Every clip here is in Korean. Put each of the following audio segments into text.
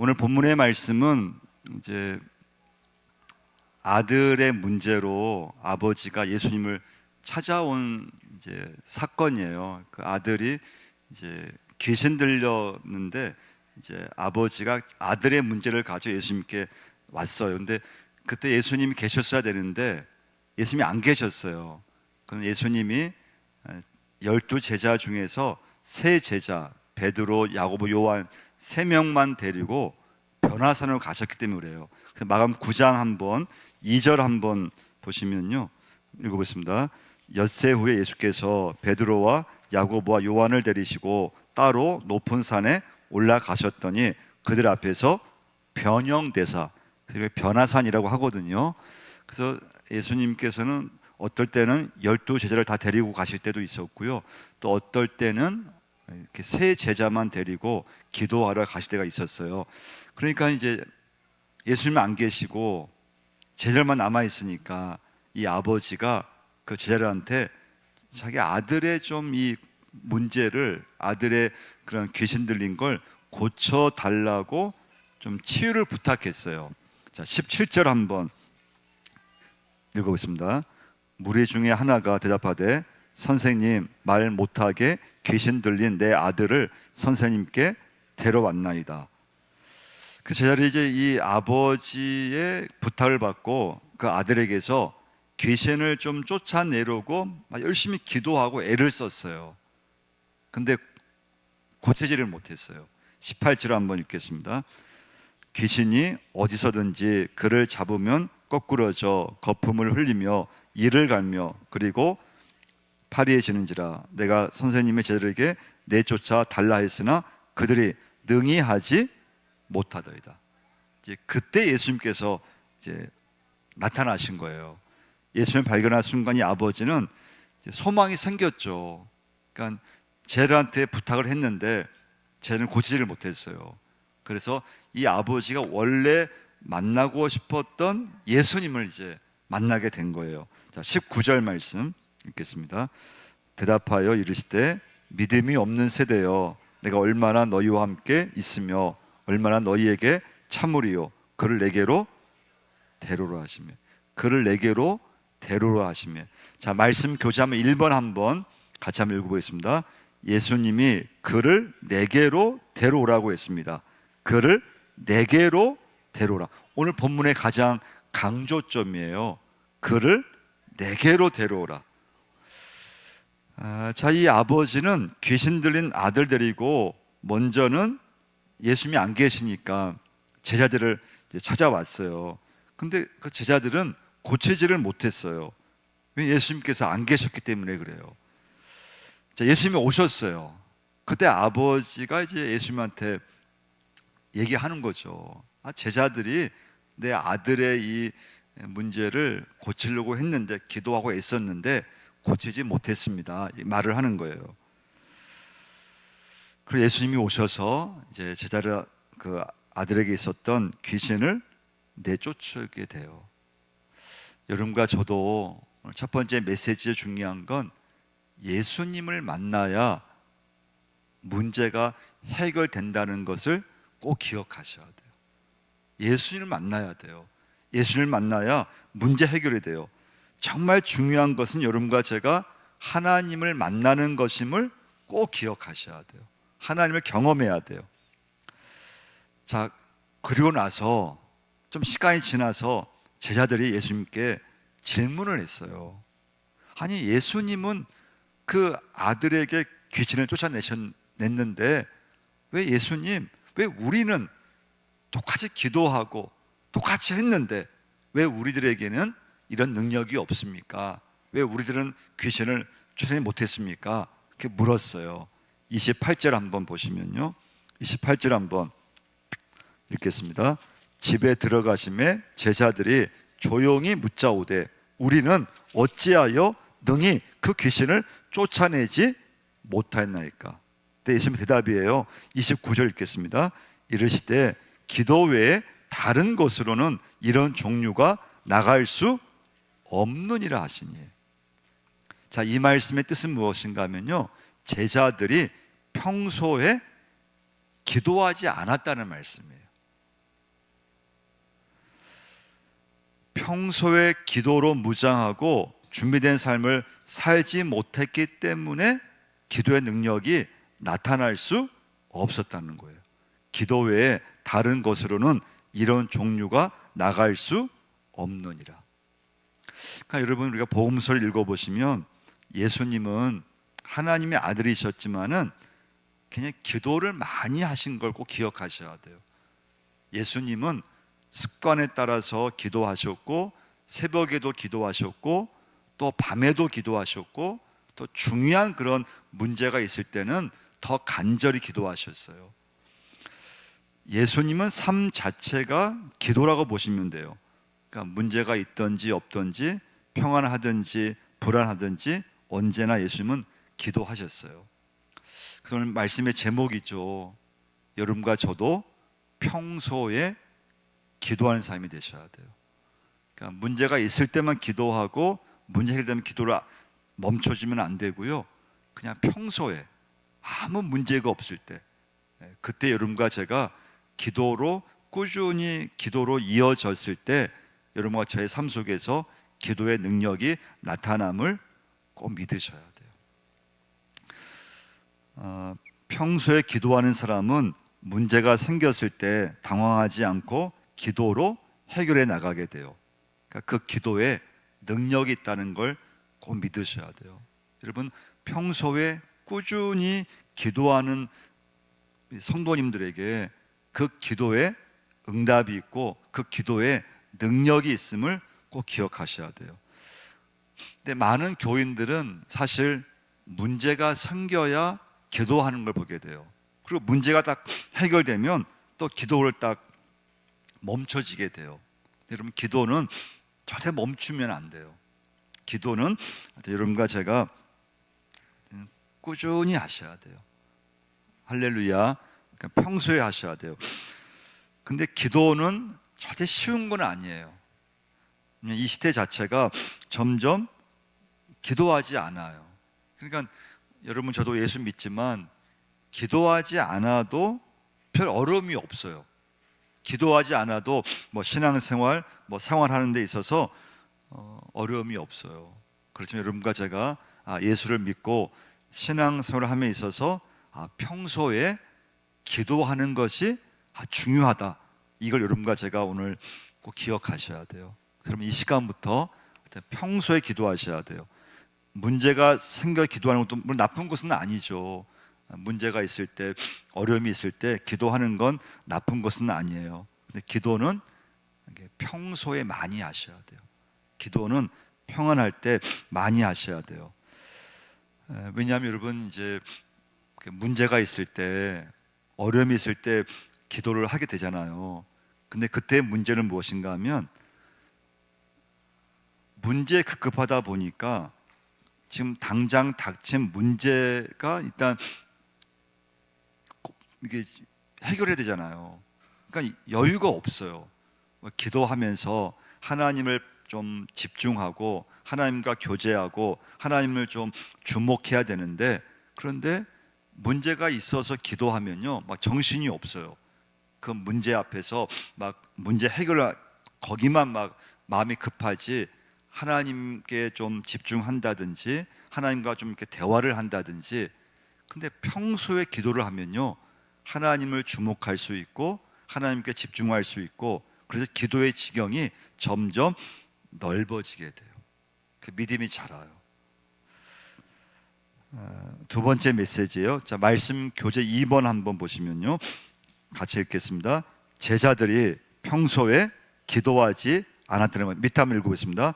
오늘 본문의 말씀은 이제 아들의 문제로 아버지가 예수님을 찾아온 이제 사건이에요. 그 아들이 이제 귀신 들렸는데 이제 아버지가 아들의 문제를 가지고 예수님께 왔어요. 근데 그때 예수님이 계셨어야 되는데 예수님이 안 계셨어요. 그럼 예수님이 12제자 중에서 세 제자 베드로, 야고보, 요한 세 명만 데리고 변화산으로 가셨기 때문에 그래요. 마가음 9장 한번 2절 한번 보시면요, 읽어보겠습니다. 엿새 후에 예수께서 베드로와 야고보와 요한을 데리시고 따로 높은 산에 올라가셨더니 그들 앞에서 변형대사, 변화산이라고 하거든요. 그래서 예수님께서는 어떨 때는 12제자를 다 데리고 가실 때도 있었고요, 또 어떨 때는 이렇게 세 제자만 데리고 기도하러 가실 때가 있었어요. 그러니까 이제 예수님 안 계시고 제자들만 남아 있으니까 이 아버지가 그 제자들한테 자기 아들의 좀 이 문제를, 아들의 그런 귀신 들린 걸 고쳐 달라고 좀 치유를 부탁했어요. 자, 17절 한번 읽어보겠습니다. 무리 중에 하나가 대답하되 선생님, 말 못하게 귀신 들린 내 아들을 선생님께 데려왔나이다. 그 제자들이 이제 이 아버지의 부탁을 받고 그 아들에게서 귀신을 좀 쫓아내려고 열심히 기도하고 애를 썼어요. 근데 고치지를 못했어요. 18절 한번 읽겠습니다. 귀신이 어디서든지 그를 잡으면 거꾸러져 거품을 흘리며 이를 갈며 그리고 파리해지는지라 내가 선생님의 제자들에게 내쫓아 달라 했으나 그들이 능히 하지 못하더이다. 이제 그때 예수님께서 이제 나타나신 거예요. 예수님 발견한 순간 이 아버지는 소망이 생겼죠. 그러니까 제자들한테 부탁을 했는데 제자들은 고치지를 못했어요. 그래서 이 아버지가 원래 만나고 싶었던 예수님을 이제 만나게 된 거예요. 자, 19절 말씀 읽겠습니다. 대답하여 이르시되 믿음이 없는 세대여 내가 얼마나 너희와 함께 있으며 얼마나 너희에게 참으리요 그를 내게로 데려오라 하시며 그를 내게로 데려오라 하시며. 자, 말씀 교제하면 1번 한번 같이 한번 읽어보겠습니다. 예수님이 그를 내게로 데려오라고 했습니다. 그를 내게로 데려오라. 오늘 본문의 가장 강조점이에요. 그를 내게로 데려오라. 자, 이 아버지는 귀신 들린 아들 데리고 먼저는 예수님이 안 계시니까 제자들을 찾아왔어요. 근데 그 제자들은 고치지를 못했어요. 왜? 예수님께서 안 계셨기 때문에 그래요. 자, 예수님이 오셨어요. 그때 아버지가 이제 예수님한테 얘기하는 거죠. 제자들이 내 아들의 이 문제를 고치려고 했는데 기도하고 애썼는데 고치지 못했습니다. 이 말을 하는 거예요. 그리고 예수님이 오셔서 이제 제자들 그 아들에게 있었던 귀신을 내쫓게 돼요. 여러분과 저도 오늘 첫 번째 메시지의 중요한 건 예수님을 만나야 문제가 해결된다는 것을 꼭 기억하셔야 돼요. 예수님을 만나야 돼요. 예수님을 만나야 문제 해결이 돼요. 정말 중요한 것은 여러분과 제가 하나님을 만나는 것임을 꼭 기억하셔야 돼요. 하나님을 경험해야 돼요. 자, 그리고 나서 좀 시간이 지나서 제자들이 예수님께 질문을 했어요. 아니, 예수님은 그 아들에게 귀신을 쫓아냈는데 왜 예수님, 왜 우리는 똑같이 기도하고 똑같이 했는데 왜 우리들에게는 이런 능력이 없습니까? 왜 우리들은 귀신을 쫓아내지 못했습니까? 이렇게 물었어요. 28절 한번 보시면요, 28절 한번 읽겠습니다. 집에 들어가심에 제자들이 조용히 묻자오되 우리는 어찌하여 능히 그 귀신을 쫓아내지 못하였나이까? 그때 예수님의 대답이에요. 29절 읽겠습니다. 이르시되 기도 외에 다른 것으로는 이런 종류가 나갈 수 없느니라 하시니. 자, 이 말씀의 뜻은 무엇인가 하면요, 제자들이 평소에 기도하지 않았다는 말씀이에요. 평소에 기도로 무장하고 준비된 삶을 살지 못했기 때문에 기도의 능력이 나타날 수 없었다는 거예요. 기도 외에 다른 것으로는 이런 종류가 나갈 수 없느니라. 그러니까 여러분, 우리가 복음서를 읽어보시면 예수님은 하나님의 아들이셨지만은 그냥 기도를 많이 하신 걸 꼭 기억하셔야 돼요. 예수님은 습관에 따라서 기도하셨고, 새벽에도 기도하셨고, 또 밤에도 기도하셨고, 또 중요한 그런 문제가 있을 때는 더 간절히 기도하셨어요. 예수님은 삶 자체가 기도라고 보시면 돼요. 그러니까 문제가 있든지 없든지, 평안하든지 불안하든지 언제나 예수님은 기도하셨어요. 그래서 오늘 말씀의 제목이죠. 여러분과 저도 평소에 기도하는 삶이 되셔야 돼요. 그러니까 문제가 있을 때만 기도하고 문제 해결되면 기도를 멈춰주면 안 되고요. 그냥 평소에 아무 문제가 없을 때, 그때 여러분과 제가 기도로 꾸준히 기도로 이어졌을 때 여러분과 저의 삶 속에서 기도의 능력이 나타남을 꼭 믿으셔야 돼요. 평소에 기도하는 사람은 문제가 생겼을 때 당황하지 않고 기도로 해결해 나가게 돼요. 그러니까 그 기도에 능력이 있다는 걸 꼭 믿으셔야 돼요. 여러분, 평소에 꾸준히 기도하는 성도님들에게 그 기도에 응답이 있고 그 기도에 능력이 있음을 꼭 기억하셔야 돼요. 근데 많은 교인들은 사실 문제가 생겨야 기도하는 걸 보게 돼요. 그리고 문제가 딱 해결되면 또 기도를 딱 멈춰지게 돼요. 여러분, 기도는 절대 멈추면 안 돼요. 기도는 여러분과 제가 꾸준히 하셔야 돼요. 할렐루야. 그러니까 평소에 하셔야 돼요. 근데 기도는 절대 쉬운 건 아니에요. 이 시대 자체가 점점 기도하지 않아요. 그러니까 여러분, 저도 예수 믿지만 기도하지 않아도 별 어려움이 없어요. 기도하지 않아도 뭐 신앙생활, 뭐 생활하는 데 있어서 어려움이 없어요. 그렇지만 여러분과 제가 예수를 믿고 신앙생활을 함에 있어서 평소에 기도하는 것이 중요하다. 이걸 여러분과 제가 오늘 꼭 기억하셔야 돼요. 그럼 이 시간부터 평소에 기도하셔야 돼요. 문제가 생겨 기도하는 것도 물론 나쁜 것은 아니죠. 문제가 있을 때, 어려움이 있을 때 기도하는 건 나쁜 것은 아니에요. 근데 기도는 평소에 많이 하셔야 돼요. 기도는 평안할 때 많이 하셔야 돼요. 왜냐하면 여러분, 이제 문제가 있을 때, 어려움이 있을 때 기도를 하게 되잖아요. 근데 그때 문제는 무엇인가 하면 문제에 급급하다 보니까 지금 당장 닥친 문제가 일단 이게 해결해야 되잖아요. 그러니까 여유가 없어요. 기도하면서 하나님을 좀 집중하고 하나님과 교제하고 하나님을 좀 주목해야 되는데, 그런데 문제가 있어서 기도하면요, 막 정신이 없어요. 그 문제 앞에서 막 문제 해결 거기만 막 마음이 급하지 하나님께 좀 집중한다든지 하나님과 좀 이렇게 대화를 한다든지. 근데 평소에 기도를 하면요, 하나님을 주목할 수 있고 하나님께 집중할 수 있고, 그래서 기도의 지경이 점점 넓어지게 돼요. 그 믿음이 자라요. 두 번째 메시지예요. 자, 말씀 교재 2번 한번 보시면요, 같이 읽겠습니다. 제자들이 평소에 기도하지 않았다는 것. 밑에 한번 읽어보겠습니다.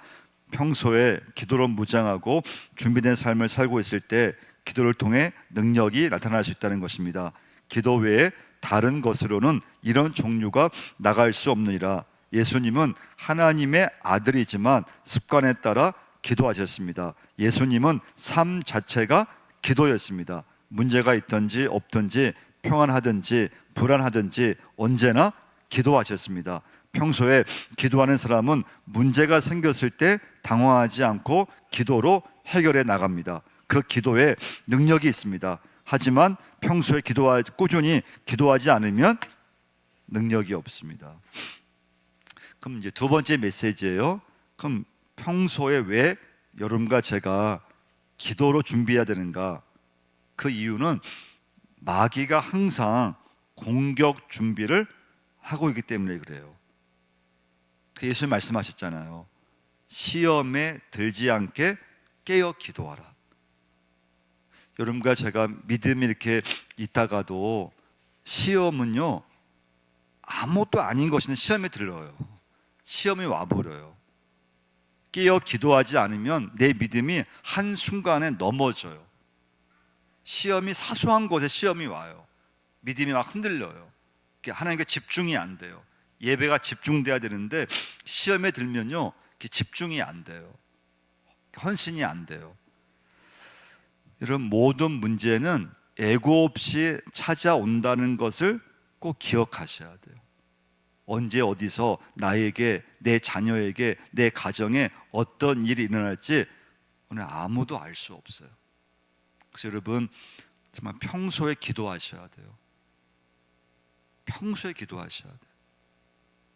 평소에 기도로 무장하고 준비된 삶을 살고 있을 때 기도를 통해 능력이 나타날 수 있다는 것입니다. 기도 외에 다른 것으로는 이런 종류가 나갈 수 없느니라. 예수님은 하나님의 아들이지만 습관에 따라 기도하셨습니다. 예수님은 삶 자체가 기도였습니다. 문제가 있든지 없든지 평안하든지 불안하든지 언제나 기도하셨습니다. 평소에 기도하는 사람은 문제가 생겼을 때 당황하지 않고 기도로 해결해 나갑니다. 그 기도에 능력이 있습니다. 하지만 평소에 꾸준히 기도하지 않으면 능력이 없습니다. 그럼 이제 두 번째 메시지예요. 그럼 평소에 왜 여러분과 제가 기도로 준비해야 되는가? 그 이유는 마귀가 항상 공격 준비를 하고 있기 때문에 그래요. 그 예수님 말씀하셨잖아요. 시험에 들지 않게 깨어 기도하라. 여러분과 제가 믿음이 이렇게 있다가도 시험은요, 아무것도 아닌 것인데 시험에 들어요. 시험이 와버려요. 깨어 기도하지 않으면 내 믿음이 한순간에 넘어져요. 시험이 사소한 곳에 시험이 와요. 믿음이 막 흔들려요. 하나님께 집중이 안 돼요. 예배가 집중돼야 되는데 시험에 들면요, 집중이 안 돼요. 헌신이 안 돼요. 이런 모든 문제는 애고 없이 찾아온다는 것을 꼭 기억하셔야 돼요. 언제 어디서 나에게, 내 자녀에게, 내 가정에 어떤 일이 일어날지 오늘 아무도 알 수 없어요. 그래서 여러분 정말 평소에 기도하셔야 돼요. 평소에 기도하셔야 돼요.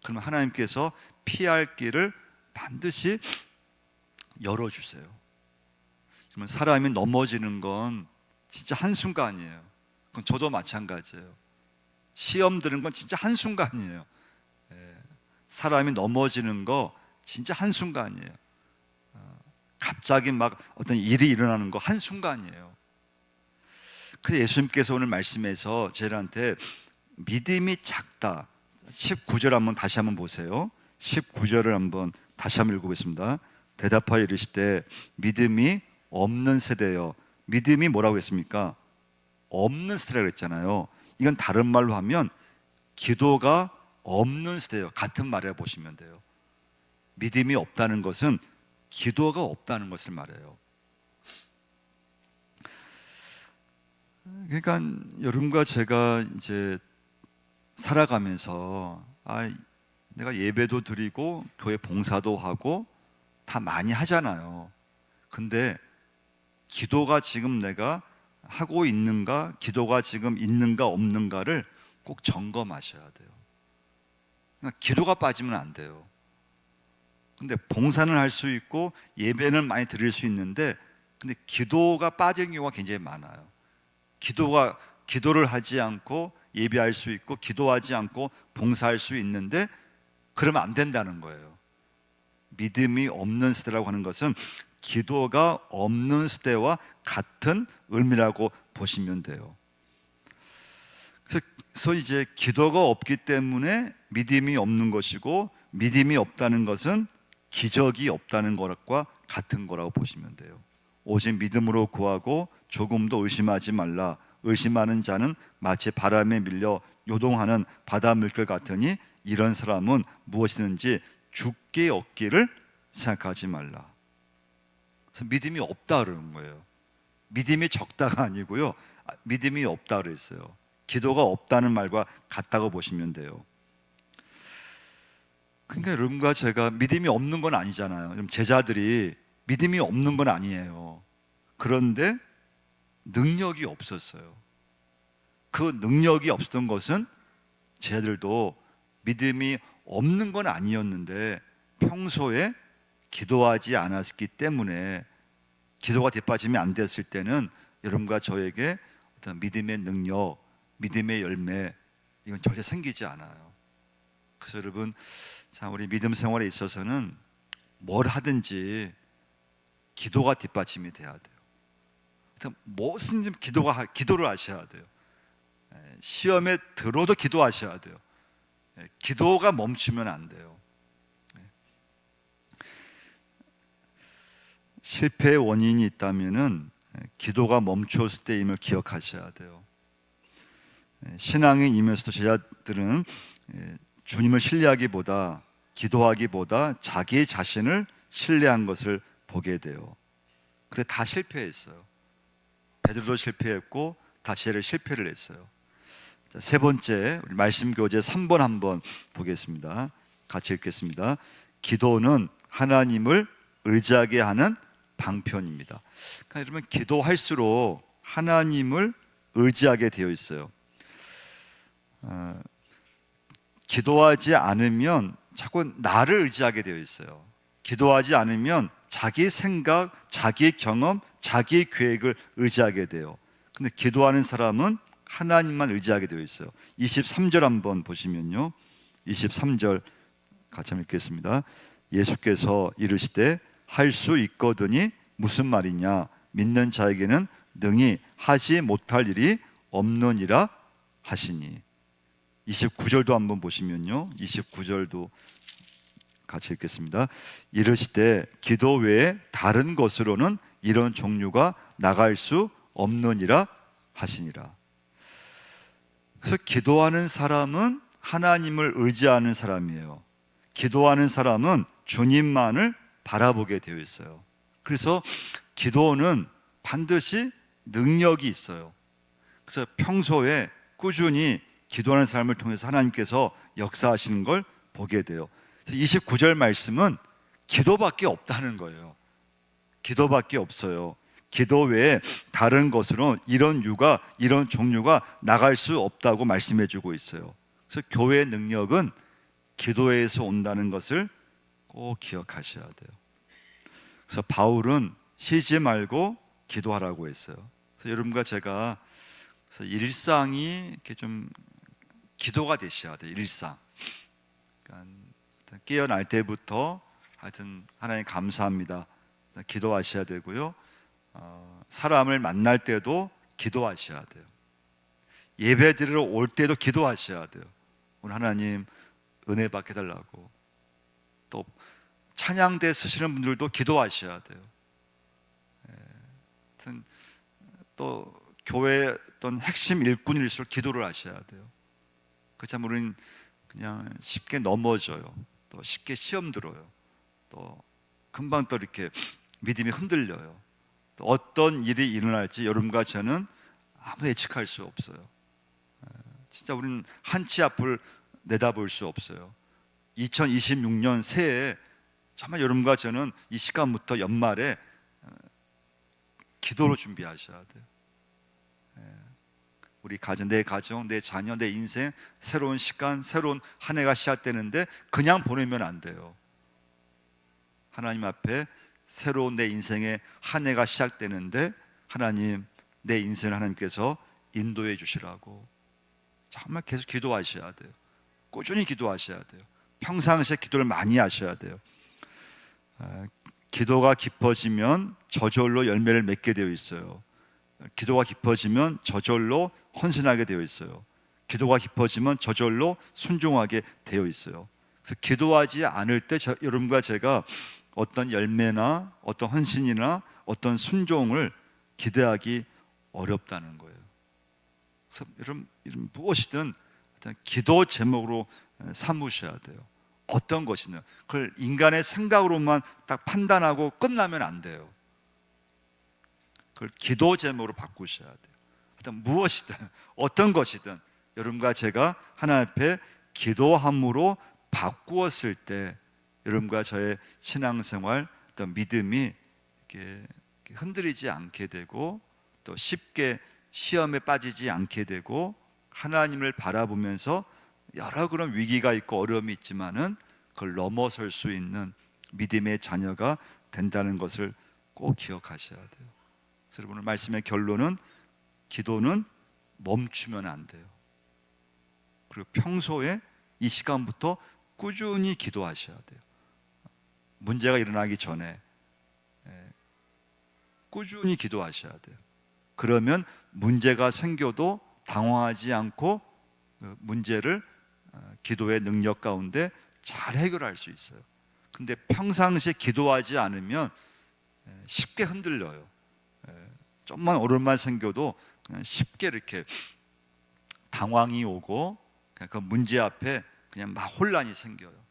그러면 하나님께서 피할 길을 반드시 열어주세요. 그러면 사람이 넘어지는 건 진짜 한순간이에요. 그건 저도 마찬가지예요. 시험 드는 건 진짜 한순간이에요. 사람이 넘어지는 거 진짜 한순간이에요. 갑자기 막 어떤 일이 일어나는 거 한순간이에요. 그래서 예수님께서 오늘 말씀에서 저희한테 믿음이 작다, 19절 다시 한번 보세요. 19절을 한번 다시 한번 읽어보겠습니다. 대답하여 이르시되 믿음이 없는 세대여. 믿음이 뭐라고 했습니까? 없는 세대라고 했잖아요. 이건 다른 말로 하면 기도가 없는 세대예요. 같은 말이라 보시면 돼요. 믿음이 없다는 것은 기도가 없다는 것을 말해요. 그러니까 여러분과 제가 이제 살아가면서 내가 예배도 드리고 교회 봉사도 하고 다 많이 하잖아요. 근데 기도가 지금 내가 하고 있는가, 기도가 지금 있는가 없는가를 꼭 점검하셔야 돼요. 그러니까 기도가 빠지면 안 돼요. 근데 봉사는 할 수 있고 예배는 많이 드릴 수 있는데 근데 기도가 빠진 경우가 굉장히 많아요. 기도를 하지 않고 예배할 수 있고 기도하지 않고 봉사할 수 있는데 그러면 안 된다는 거예요. 믿음이 없는 세대라고 하는 것은 기도가 없는 세대와 같은 의미라고 보시면 돼요. 그래서 이제 기도가 없기 때문에 믿음이 없는 것이고 믿음이 없다는 것은 기적이 없다는 것과 같은 거라고 보시면 돼요. 오직 믿음으로 구하고 조금도 의심하지 말라. 의심하는 자는 마치 바람에 밀려 요동하는 바다 물결 같으니 이런 사람은 무엇이든지 죽게 얻기를 생각하지 말라. 그래서 믿음이 없다 그러는 거예요. 믿음이 적다가 아니고요, 믿음이 없다 그랬어요. 기도가 없다는 말과 같다고 보시면 돼요. 그러니까 여러분과 제가 믿음이 없는 건 아니잖아요. 제자들이 믿음이 없는 건 아니에요. 그런데 능력이 없었어요. 그 능력이 없었던 것은 제자들도 믿음이 없는 건 아니었는데 평소에 기도하지 않았기 때문에 기도가 뒷받침이 안 됐을 때는 여러분과 저에게 어떤 믿음의 능력, 믿음의 열매 이건 절대 생기지 않아요. 그래서 여러분, 자, 우리 믿음 생활에 있어서는 뭘 하든지 기도가 뒷받침이 돼야 돼요. 무슨 기도를 하셔야 돼요. 시험에 들어도 기도하셔야 돼요. 기도가 멈추면 안 돼요. 실패의 원인이 있다면은 기도가 멈추었을 때임을 기억하셔야 돼요. 신앙에 임해서도 제자들은 주님을 신뢰하기보다 기도하기보다 자기 자신을 신뢰한 것을 보게 돼요. 근데 다 실패했어요. 베드로도 실패했고 다 제자를 실패를 했어요. 자, 세 번째 우리 말씀 교재 3번 한번 보겠습니다. 같이 읽겠습니다. 기도는 하나님을 의지하게 하는 방편입니다. 그러니까 여러분, 기도할수록 하나님을 의지하게 되어 있어요. 기도하지 않으면 자꾸 나를 의지하게 되어 있어요. 기도하지 않으면 자기 생각, 자기 경험, 자기 계획을 의지하게 돼요. 근데 기도하는 사람은 하나님만 의지하게 되어 있어요. 23절 한번 보시면요, 23절 같이 한번 읽겠습니다. 예수께서 이르시되 할 수 있거든이 무슨 말이냐, 믿는 자에게는 능히 하지 못할 일이 없느니라 하시니. 29절도 한번 보시면요, 29절도 같이 읽겠습니다. 이르시되 기도 외에 다른 것으로는 이런 종류가 나갈 수 없느니라 하시니라. 그래서 기도하는 사람은 하나님을 의지하는 사람이에요. 기도하는 사람은 주님만을 바라보게 되어 있어요. 그래서 기도는 반드시 능력이 있어요. 그래서 평소에 꾸준히 기도하는 삶을 통해서 하나님께서 역사하시는 걸 보게 돼요. 29절 말씀은 기도밖에 없다는 거예요. 기도밖에 없어요. 기도 외에 다른 것으로 이런 종류가 나갈 수 없다고 말씀해 주고 있어요. 그래서 교회의 능력은 기도에서 온다는 것을 꼭 기억하셔야 돼요. 그래서 바울은 쉬지 말고 기도하라고 했어요. 그래서 여러분과 제가 일상이 이렇게 좀 기도가 되셔야 돼요. 일상. 그러니까 깨어날 때부터 하여튼 하나님 감사합니다, 기도하셔야 되고요. 사람을 만날 때도 기도하셔야 돼요. 예배 드리러 올 때도 기도하셔야 돼요. 오늘 하나님 은혜 받게 달라고. 또 찬양대 쓰시는 분들도 기도하셔야 돼요. 하여튼 또 교회 어떤 핵심 일꾼일수록 기도를 하셔야 돼요. 그렇지 않으면 우리는 그냥 쉽게 넘어져요. 또 쉽게 시험 들어요. 또 금방 또 이렇게 믿음이 흔들려요. 또 어떤 일이 일어날지 여러분과 저는 아무 예측할 수 없어요. 진짜 우리는 한치 앞을 내다볼 수 없어요. 2026년 새해에 정말 여러분과 저는 이 시간부터 연말에 기도로 준비하셔야 돼요. 우리 가정, 내 가정, 내 자녀, 내 인생, 새로운 시간, 새로운 한 해가 시작되는데 그냥 보내면 안 돼요. 하나님 앞에 새로운 내 인생의 한 해가 시작되는데 하나님, 내 인생을 하나님께서 인도해 주시라고 정말 계속 기도하셔야 돼요. 꾸준히 기도하셔야 돼요. 평상시에 기도를 많이 하셔야 돼요. 기도가 깊어지면 저절로 열매를 맺게 되어 있어요. 기도가 깊어지면 저절로 헌신하게 되어 있어요. 기도가 깊어지면 저절로 순종하게 되어 있어요. 그래서 기도하지 않을 때 여러분과 제가 어떤 열매나 어떤 헌신이나 어떤 순종을 기대하기 어렵다는 거예요. 그래서 여러분 무엇이든 기도 제목으로 삼으셔야 돼요. 어떤 것이든 그걸 인간의 생각으로만 딱 판단하고 끝나면 안 돼요. 그걸 기도 제목으로 바꾸셔야 돼요. 일단 무엇이든 어떤 것이든 여러분과 제가 하나님 앞에 기도함으로 바꾸었을 때 여러분과 저의 신앙생활, 어떤 믿음이 이렇게 흔들리지 않게 되고 또 쉽게 시험에 빠지지 않게 되고 하나님을 바라보면서 여러 그런 위기가 있고 어려움이 있지만은 그걸 넘어설 수 있는 믿음의 자녀가 된다는 것을 꼭 기억하셔야 돼요. 그래서 여러분, 오늘 말씀의 결론은 기도는 멈추면 안 돼요. 그리고 평소에 이 시간부터 꾸준히 기도하셔야 돼요. 문제가 일어나기 전에 꾸준히 기도하셔야 돼요. 그러면 문제가 생겨도 당황하지 않고 그 문제를 기도의 능력 가운데 잘 해결할 수 있어요. 근데 평상시에 기도하지 않으면 쉽게 흔들려요. 좀만 어려움만 생겨도 그냥 쉽게 이렇게 당황이 오고 그 문제 앞에 그냥 막 혼란이 생겨요.